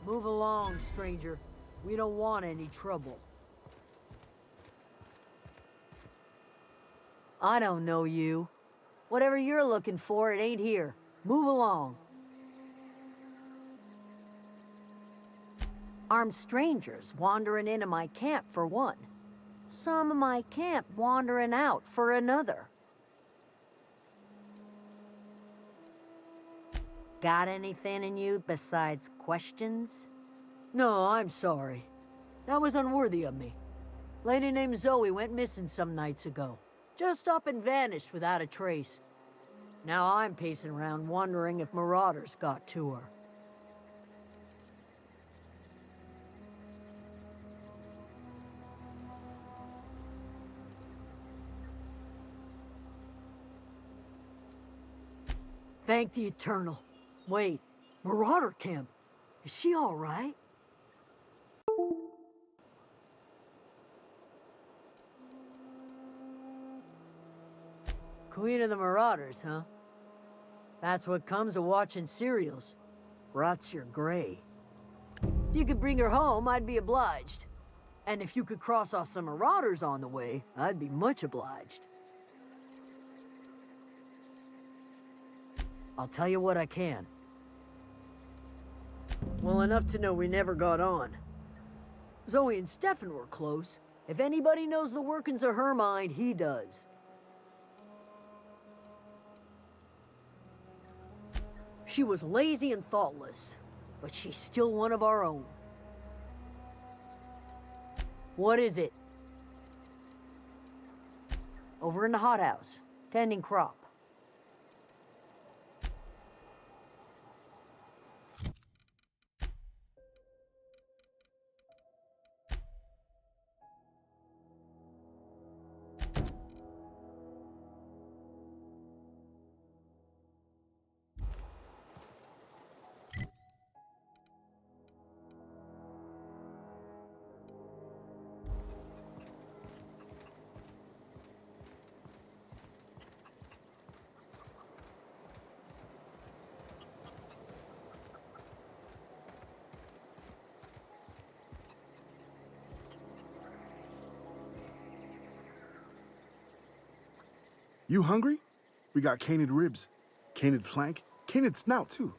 Move along, stranger. We don't want any trouble. I don't know you. Whatever you're looking for, it ain't here. Move along. Armed strangers wandering into my camp for one. Some of my camp wandering out for another. Got anything in you besides questions? No, I'm sorry. That was unworthy of me. Lady named Zoe went missing some nights ago. Just up and vanished without a trace. Now I'm pacing around wondering if marauders got to her. Thank the Eternal. Wait, Marauder Camp? Is she all right? Queen of the Marauders, huh? That's what comes of watching serials. Rots your gray. If you could bring her home, I'd be obliged. And if you could cross off some Marauders on the way, I'd be much obliged. I'll tell you what I can. Well, enough to know we never got on. Zoe and Stefan were close. If anybody knows the workings of her mind, he does. She was lazy and thoughtless, but she's still one of our own. What is it? Over in the hothouse, tending crop. You hungry? We got canid ribs, canid flank, canid snout too.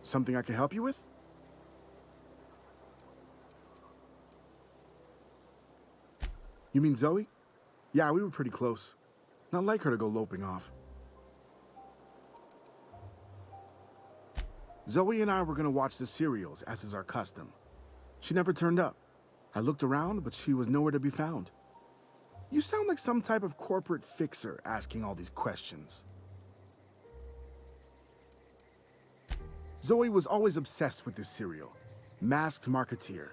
Something I can help you with? You mean Zoe? Yeah, we were pretty close. Not like her to go loping off. Zoe and I were gonna watch the serials, as is our custom. She never turned up. I looked around, but she was nowhere to be found. You sound like some type of corporate fixer asking all these questions. Zoe was always obsessed with this serial. Masked Marketeer.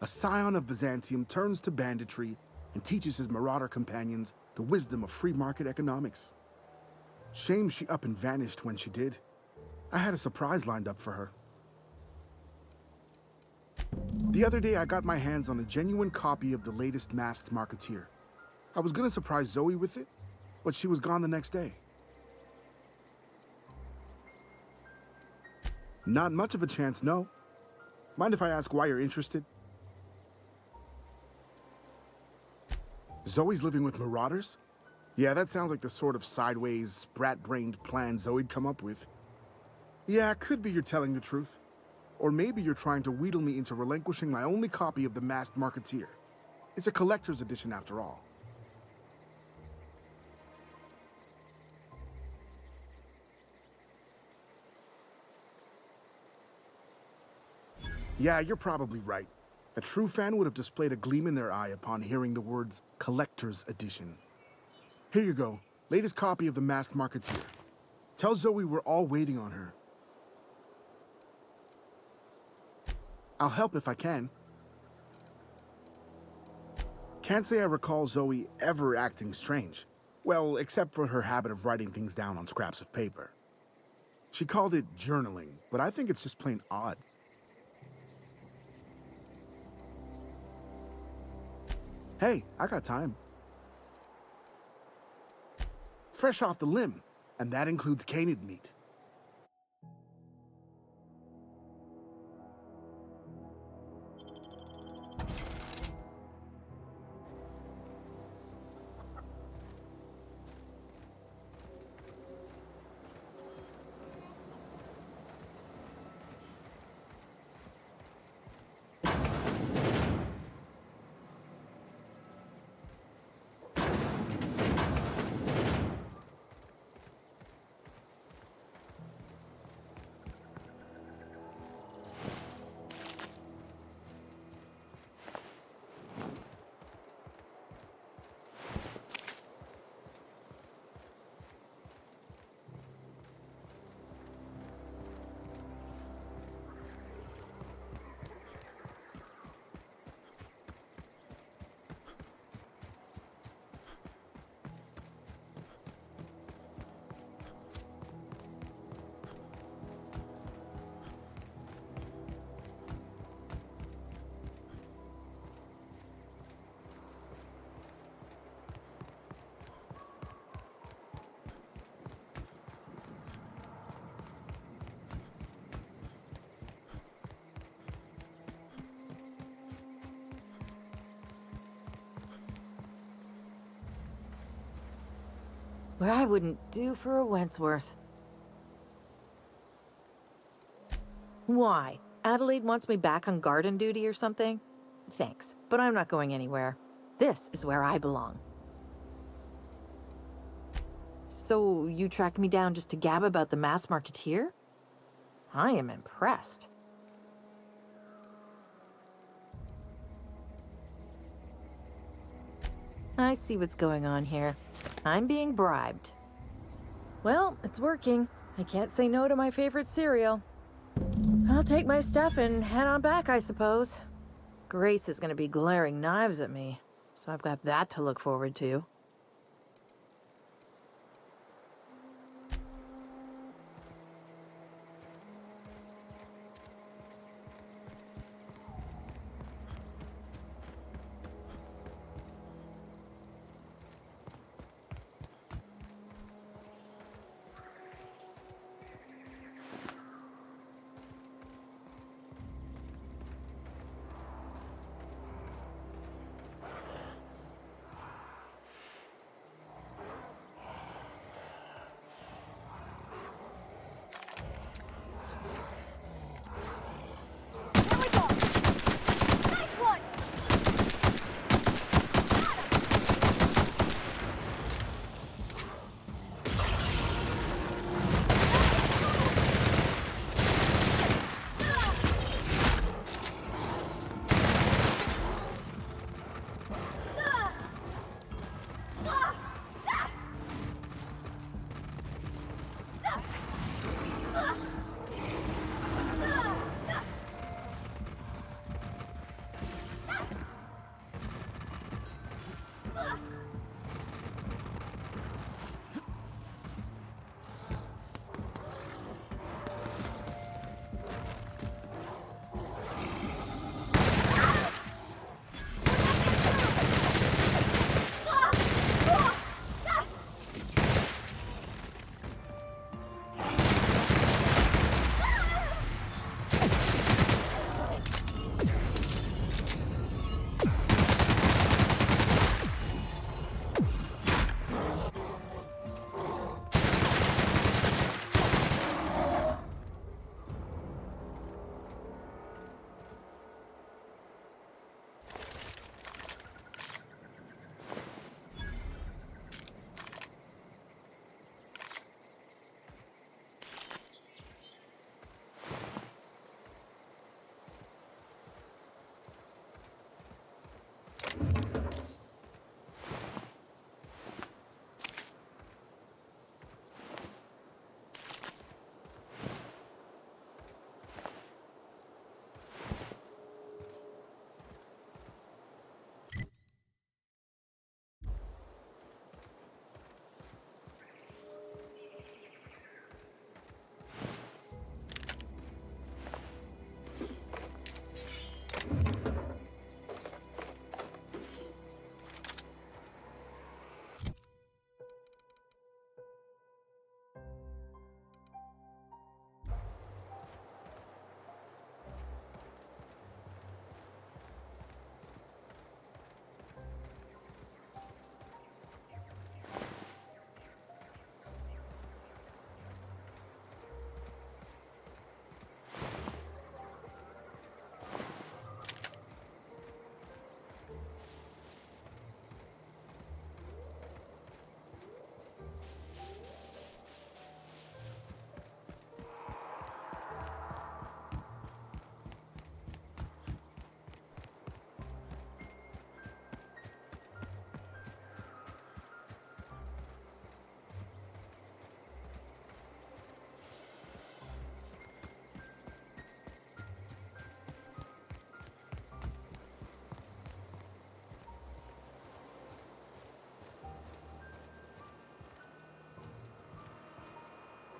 A scion of Byzantium turns to banditry and teaches his marauder companions the wisdom of free market economics. Shame she up and vanished when she did. I had a surprise lined up for her. The other day I got my hands on a genuine copy of the latest Masked Marketeer. I was gonna surprise Zoe with it, but she was gone the next day. Not much of a chance, no. Mind if I ask why you're interested? Zoe's living with marauders? Yeah, that sounds like the sort of sideways, sprat-brained plan Zoe'd come up with. Yeah, it could be you're telling the truth. Or maybe you're trying to wheedle me into relinquishing my only copy of the Masked Marketeer. It's a collector's edition after all. Yeah, you're probably right. A true fan would have displayed a gleam in their eye upon hearing the words Collector's Edition. Here you go, latest copy of the Masked Marketeer. Tell Zoe we're all waiting on her. I'll help if I can. Can't say I recall Zoe ever acting strange. Well, except for her habit of writing things down on scraps of paper. She called it journaling, but I think it's just plain odd. Hey, I got time. Fresh off the limb, and that includes canid meat. What I wouldn't do for a Wentworth. Why? Adelaide wants me back on garden duty or something? Thanks, but I'm not going anywhere. This is where I belong. So, you tracked me down just to gab about the mass marketeer? I am impressed. I see what's going on here. I'm being bribed. Well, it's working. I can't say no to my favorite cereal. I'll take my stuff and head on back, I suppose. Grace is gonna be glaring knives at me, so I've got that to look forward to.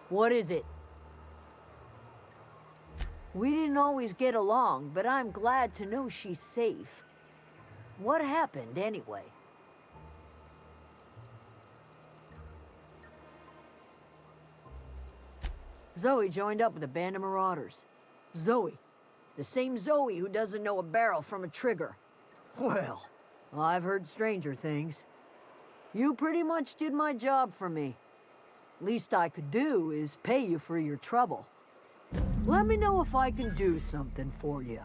What is it? We didn't always get along, but I'm glad to know she's safe. What happened, anyway? Zoe joined up with a band of marauders. Zoe. The same Zoe who doesn't know a barrel from a trigger. Well, I've heard stranger things. You pretty much did my job for me. Least I could do is pay you for your trouble. Let me know if I can do something for you.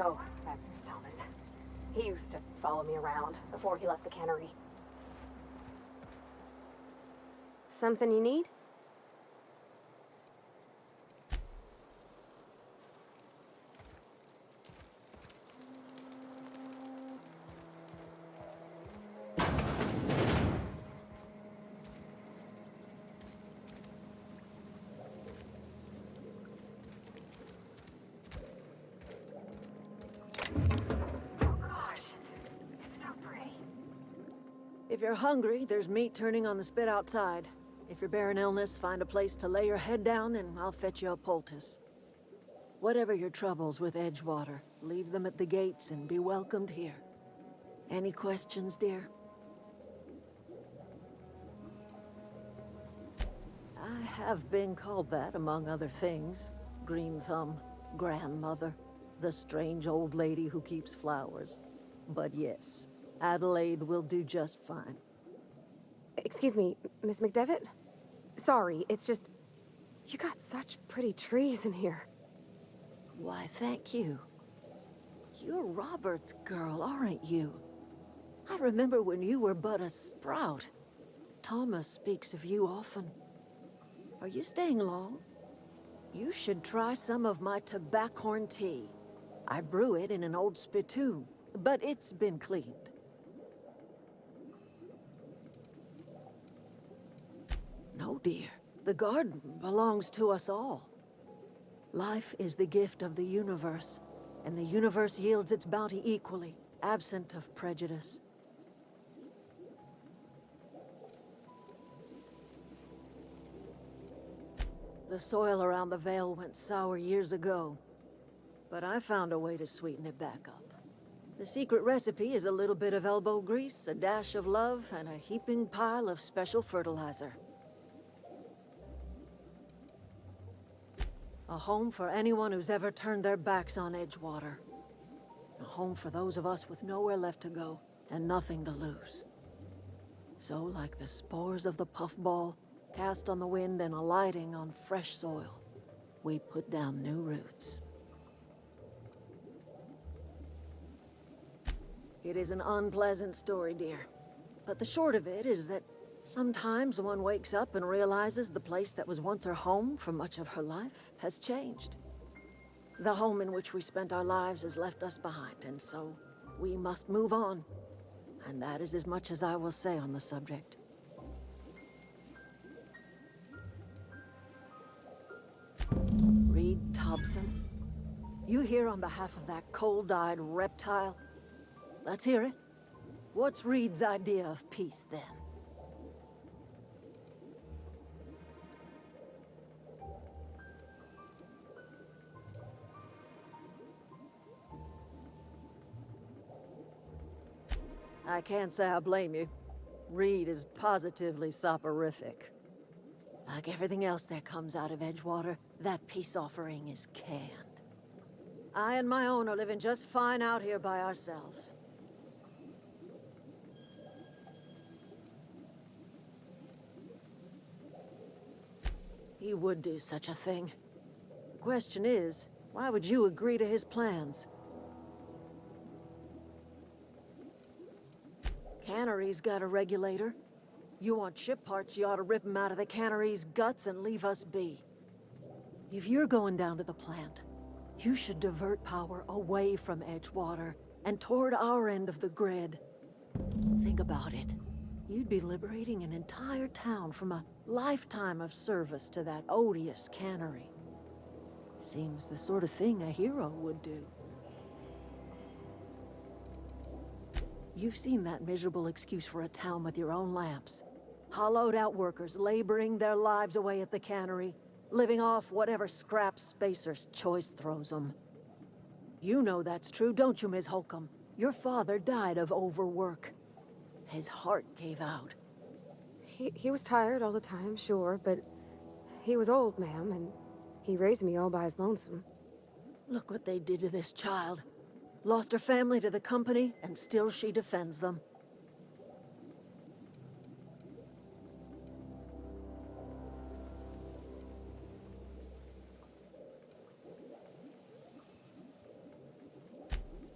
Oh, that's Thomas. He used to follow me around before he left the cannery. Something you need? If you're hungry, there's meat turning on the spit outside. If you're bearing illness, find a place to lay your head down and I'll fetch you a poultice. Whatever your troubles with Edgewater, leave them at the gates and be welcomed here. Any questions, dear? I have been called that, among other things. Green Thumb, grandmother, the strange old lady who keeps flowers. But yes, Adelaide will do just fine. Excuse me, Miss McDevitt? Sorry, it's just... You got such pretty trees in here. Why, thank you. You're Robert's girl, aren't you? I remember when you were but a sprout. Thomas speaks of you often. Are you staying long? You should try some of my tobaccorn tea. I brew it in an old spittoon, but it's been cleaned. No, dear. The garden belongs to us all. Life is the gift of the universe, and the universe yields its bounty equally, absent of prejudice. The soil around the Vale went sour years ago, but I found a way to sweeten it back up. The secret recipe is a little bit of elbow grease, a dash of love, and a heaping pile of special fertilizer. A home for anyone who's ever turned their backs on Edgewater. A home for those of us with nowhere left to go and nothing to lose. So, like the spores of the puffball, cast on the wind and alighting on fresh soil, we put down new roots. It is an unpleasant story, dear. But the short of it is that sometimes one wakes up and realizes the place that was once her home for much of her life has changed. The home in which we spent our lives has left us behind, and so we must move on. And that is as much as I will say on the subject. Reed Thompson, you here on behalf of that cold-eyed reptile? Let's hear it. What's Reed's idea of peace, then? I can't say I blame you. Reed is positively soporific. Like everything else that comes out of Edgewater, that peace offering is canned. I and my own are living just fine out here by ourselves. He would do such a thing. The question is, why would you agree to his plans? Cannery's got a regulator. You want ship parts, you ought to rip them out of the cannery's guts and leave us be. If you're going down to the plant, you should divert power away from Edgewater and toward our end of the grid. Think about it. You'd be liberating an entire town from a lifetime of service to that odious cannery. Seems the sort of thing a hero would do. You've seen that miserable excuse for a town with your own lamps. Hollowed-out workers laboring their lives away at the cannery, living off whatever scrap Spacer's choice throws them. You know that's true, don't you, Ms. Holcomb? Your father died of overwork. His heart gave out. He was tired all the time, sure, but he was old, ma'am, and he raised me all by his lonesome. Look what they did to this child. Lost her family to the company, and still she defends them.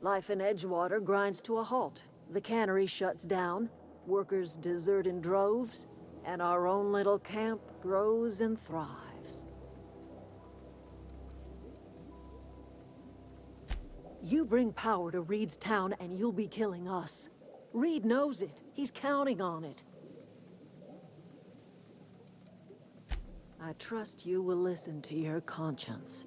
Life in Edgewater grinds to a halt. The cannery shuts down, workers desert in droves, and our own little camp grows and thrives. You bring power to Reed's town and you'll be killing us. Reed knows it. He's counting on it. I trust you will listen to your conscience.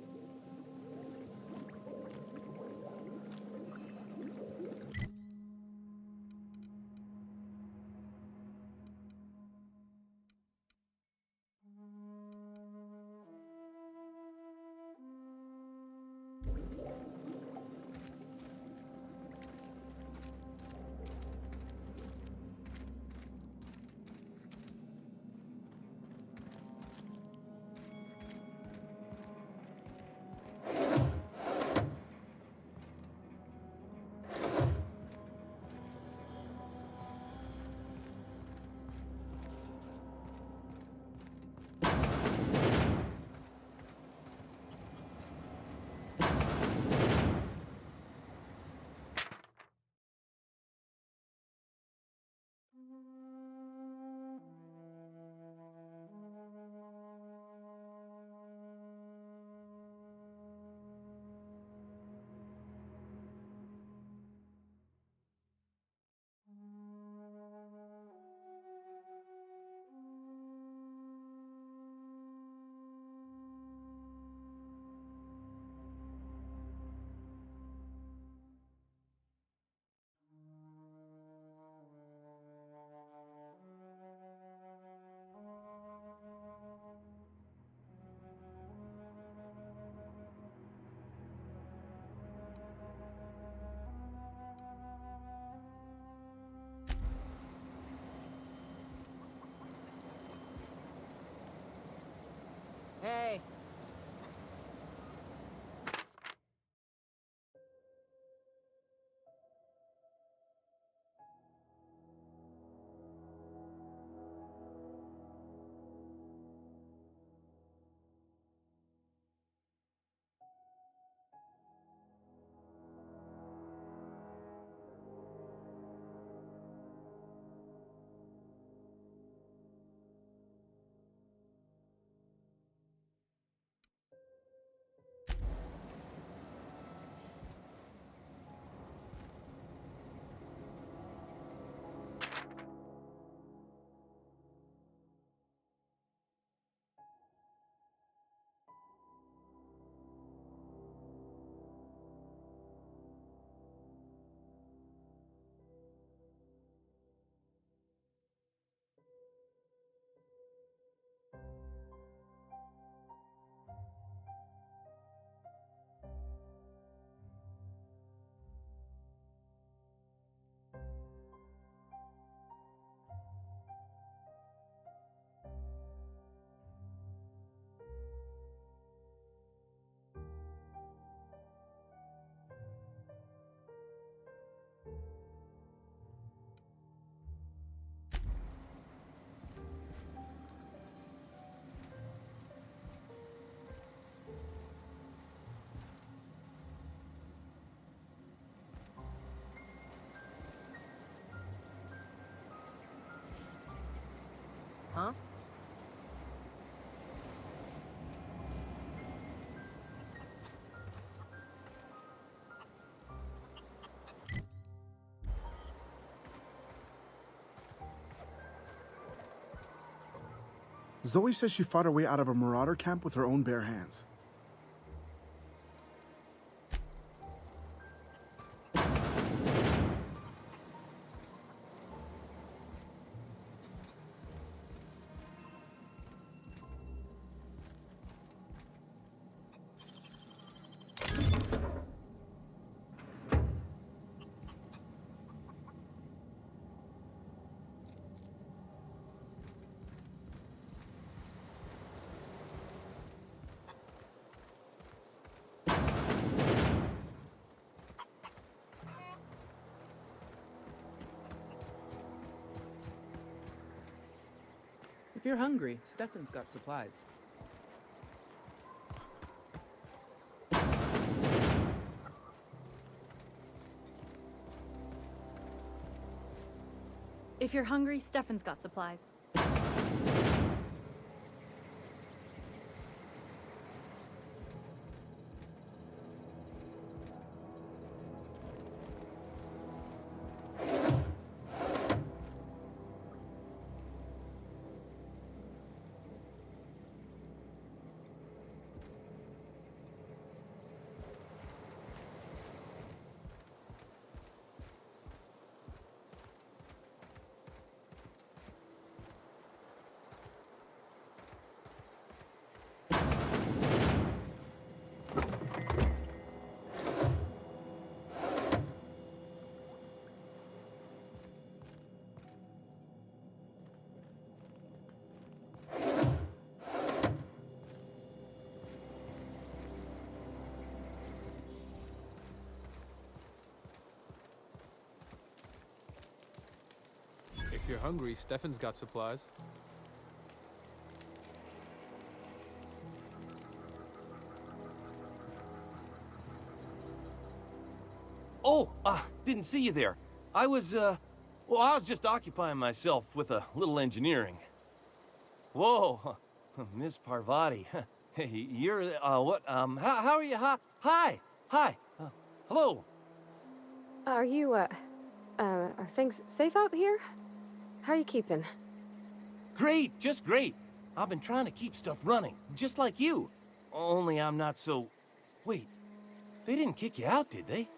Huh? Zoe says she fought her way out of a marauder camp with her own bare hands. If you're hungry, Stefan's got supplies. If you're hungry, Stefan's got supplies. If you're hungry, Stefan's got supplies. Oh, didn't see you there. I was just occupying myself with a little engineering. Whoa, Miss Parvati. Hey, you're, what, how are you? Hi, hello. Are you, are things safe out here? How are you keeping? Great, just great. I've been trying to keep stuff running, just like you. Only I'm not so... Wait, they didn't kick you out, did they?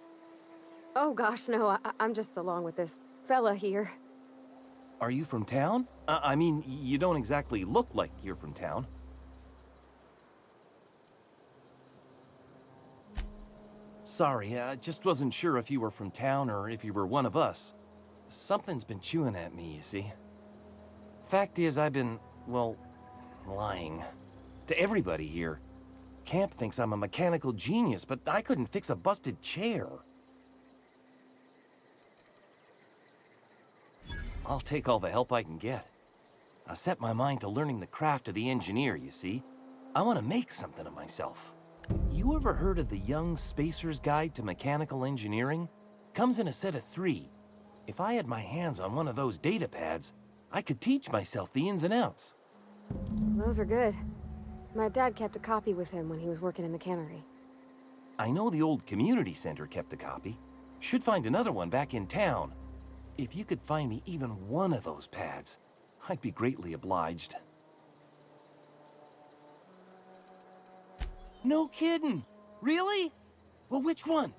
Oh gosh, no, I'm just along with this fella here. Are you from town? I mean, you don't exactly look like you're from town. Sorry, I just wasn't sure if you were from town or if you were one of us. Something's been chewing at me, you see. Fact is, I've been, well, lying. To everybody here. Camp thinks I'm a mechanical genius, but I couldn't fix a busted chair. I'll take all the help I can get. I set my mind to learning the craft of the engineer, you see. I want to make something of myself. You ever heard of the Young Spacer's Guide to Mechanical Engineering? Comes in a set of 3. If I had my hands on one of those data pads, I could teach myself the ins and outs. Those are good. My dad kept a copy with him when he was working in the cannery. I know the old community center kept a copy. Should find another one back in town. If you could find me even one of those pads, I'd be greatly obliged. No kidding! Really? Well, which one?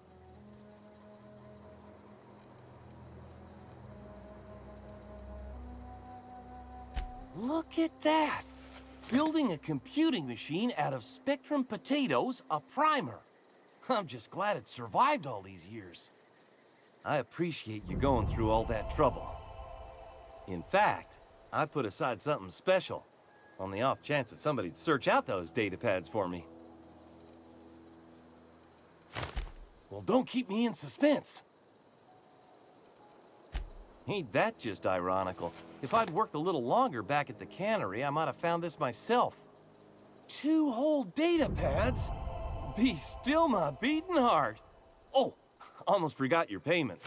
Look at that! Building a computing machine out of Spectrum potatoes, a primer. I'm just glad it survived all these years. I appreciate you going through all that trouble. In fact, I put aside something special, on the off chance that somebody'd search out those data pads for me. Well, don't keep me in suspense. Ain't that just ironical? If I'd worked a little longer back at the cannery, I might have found this myself. 2 whole data pads? Be still my beating heart. Oh, almost forgot your payment.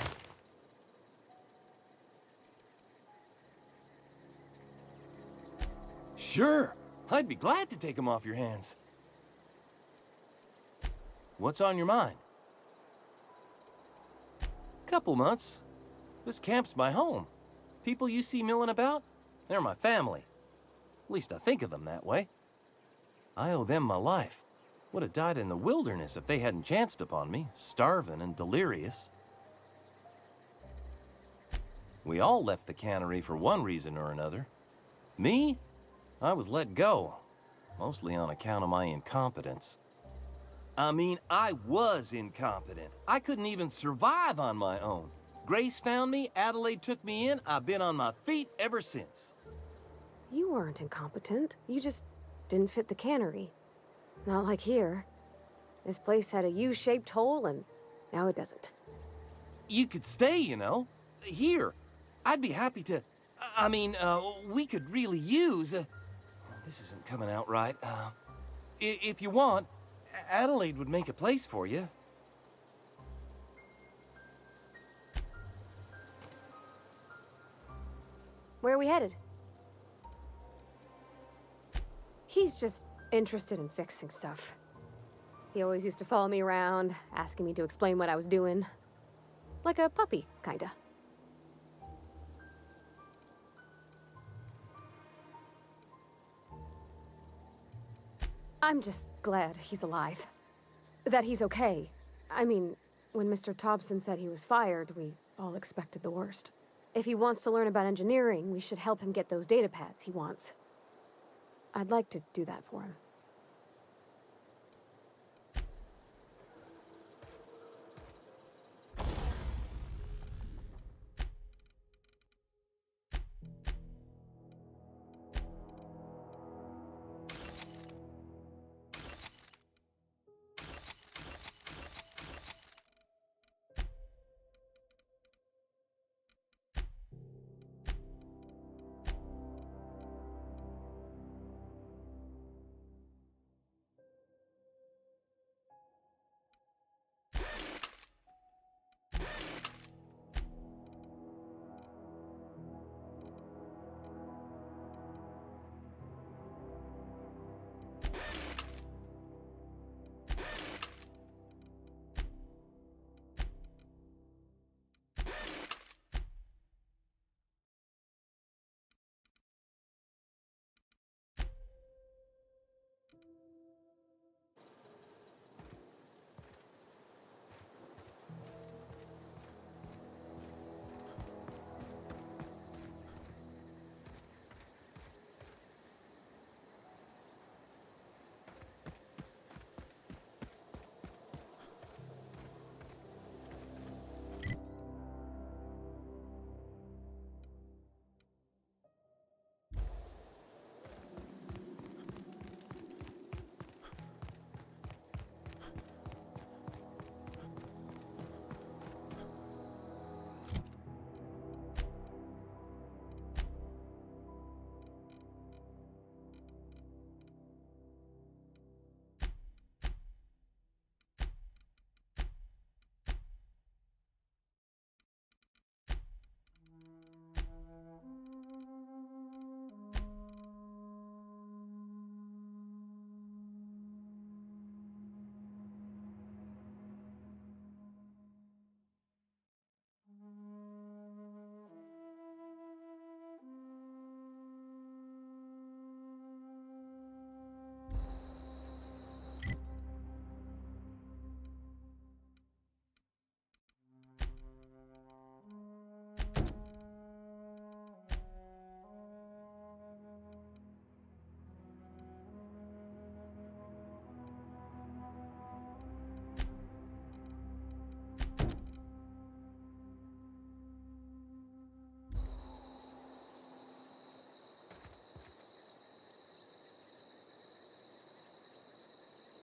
Sure. I'd be glad to take them off your hands. What's on your mind? Couple months. This camp's my home. People you see milling about, they're my family. At least I think of them that way. I owe them my life. Would have died in the wilderness if they hadn't chanced upon me, starving and delirious. We all left the cannery for one reason or another. Me? I was let go, mostly on account of my incompetence. I mean, I was incompetent. I couldn't even survive on my own. Grace found me, Adelaide took me in, I've been on my feet ever since. You weren't incompetent. You just didn't fit the cannery. Not like here. This place had a U-shaped hole, and now it doesn't. You could stay, you know. Here. I'd be happy to... we could really use... this isn't coming out right. If you want, Adelaide would make a place for you. Where are we headed? He's just interested in fixing stuff. He always used to follow me around, asking me to explain what I was doing. Like a puppy, kinda. I'm just glad he's alive. That he's okay. I mean, when Mr. Thompson said he was fired, we all expected the worst. If he wants to learn about engineering, we should help him get those data pads he wants. I'd like to do that for him.